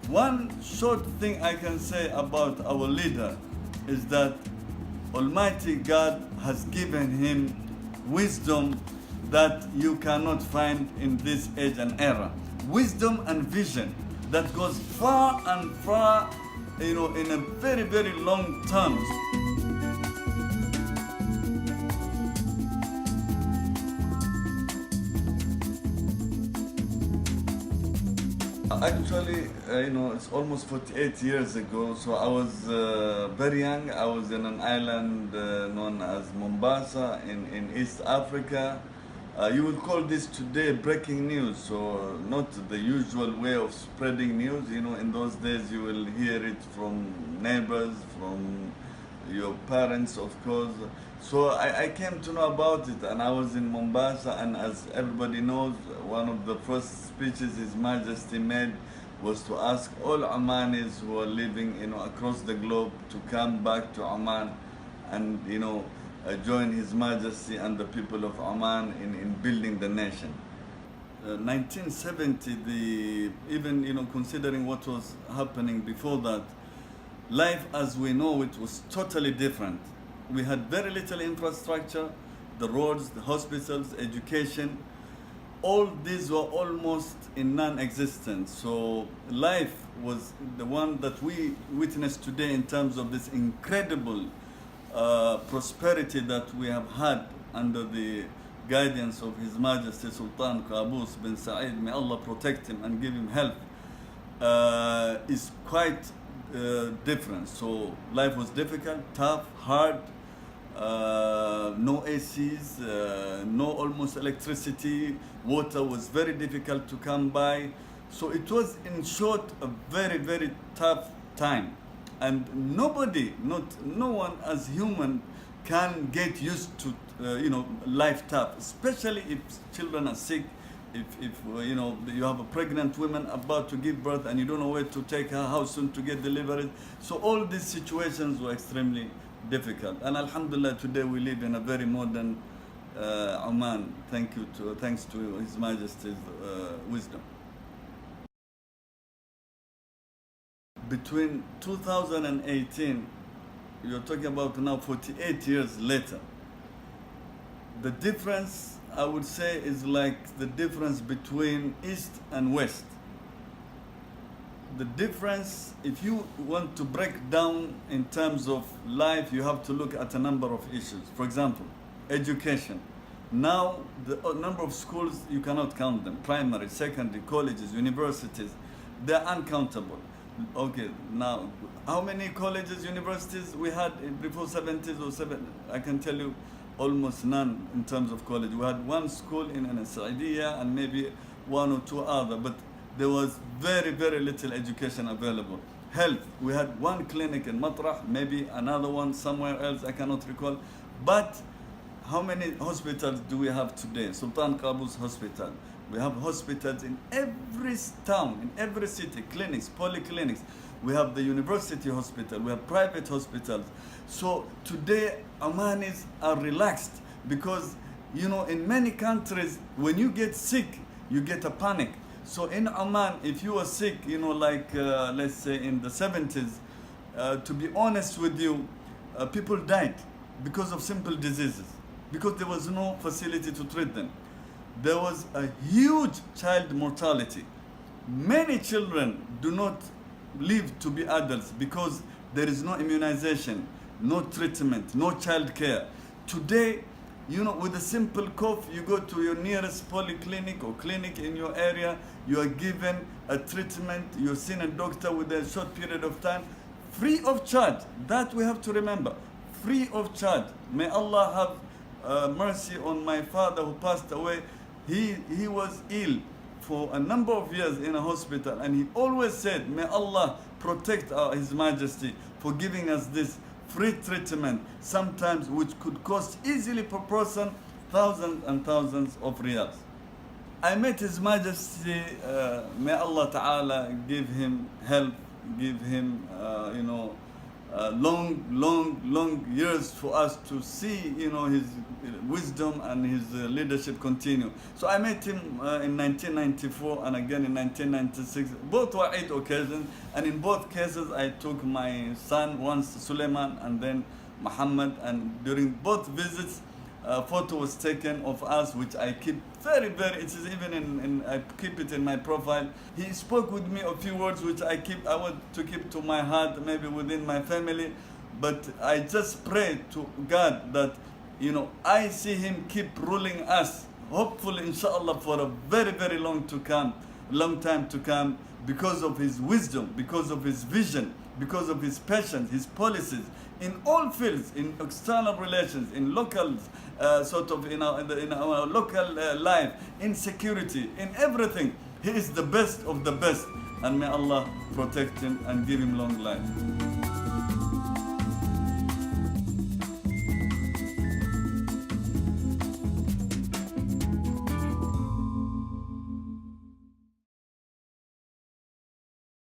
One short thing I can say about our leader is that Almighty God has given him wisdom that you cannot find in this age and era. Wisdom and vision that goes far and far, in a very, very long terms. Actually, it's almost 48 years ago. So I was very young. I was in an island known as Mombasa in East Africa. You would call this today breaking news, so not the usual way of spreading news. In those days you will hear it from neighbors, from your parents, of course. So I came to know about it, and I was in Mombasa, and as everybody knows, one of the first speeches His Majesty made was to ask all Omanis who are living across the globe to come back to Oman and join His Majesty and the people of Oman in building the nation. 1970, even considering what was happening before that, life as we know it was totally different. We had very little infrastructure, the roads, the hospitals, education, all these were almost in non-existence. So life was the one that we witness today in terms of this incredible prosperity that we have had under the guidance of His Majesty Sultan Qaboos bin Said, may Allah protect him and give him health, is quite different. So life was difficult, tough, hard, no ACs, no almost electricity, water was very difficult to come by. So it was, in short, a very, very tough time. And no one as human can get used to life tough, especially if children are sick, if you have a pregnant woman about to give birth and you don't know where to take her, how soon to get delivered. So all these situations were extremely difficult. And Alhamdulillah, today we live in a very modern Oman, thanks to His Majesty's wisdom. Between 2018, you're talking about now 48 years later, the difference, I would say, is like the difference between East and West. The difference, if you want to break down in terms of life, you have to look at a number of issues. For example, education. Now, the number of schools, you cannot count them. Primary, secondary, colleges, universities, they're uncountable. Okay, now, how many colleges, universities we had before 70s or 70s? I can tell you almost none in terms of college. We had one school in Saudiya and maybe one or two other, but there was very, very little education available. Health, we had one clinic in Matrah, maybe another one somewhere else, I cannot recall. But how many hospitals do we have today? Sultan Qaboos Hospital. We have hospitals in every town, in every city, clinics, polyclinics. We have the university hospital, we have private hospitals. So today, Omanis are relaxed because, in many countries, when you get sick, you get a panic. So in Oman, if you are sick, let's say in the 70s, to be honest with you, people died because of simple diseases, because there was no facility to treat them. There was a huge child mortality. Many children do not live to be adults because there is no immunization, no treatment, no child care. Today, with a simple cough, you go to your nearest polyclinic or clinic in your area, you are given a treatment, you've seen a doctor with a short period of time, free of charge. That we have to remember, free of charge. May Allah have mercy on my father who passed away. He was ill for a number of years in a hospital, and he always said, may Allah protect His Majesty for giving us this free treatment, sometimes which could cost easily per person thousands and thousands of riyals. I met His Majesty, may Allah Ta'ala give him health, give him long years for us to see, you know, his wisdom and his leadership continue. So I met him in 1994 and again in 1996. Both were Eid occasions, and in both cases I took my son, once Suleiman and then Muhammad, and during both visits a photo was taken of us, which I keep very, it is even I keep it in my profile. He spoke with me a few words which I want to keep to my heart, maybe within my family, but I just pray to God that, you know, I see him keep ruling us, hopefully inshallah for a very long time to come, because of his wisdom, because of his vision, because of his passion, his policies in all fields, in external relations, in local in our local life, in security, in everything. He is the best of the best, and may Allah protect him and give him long life.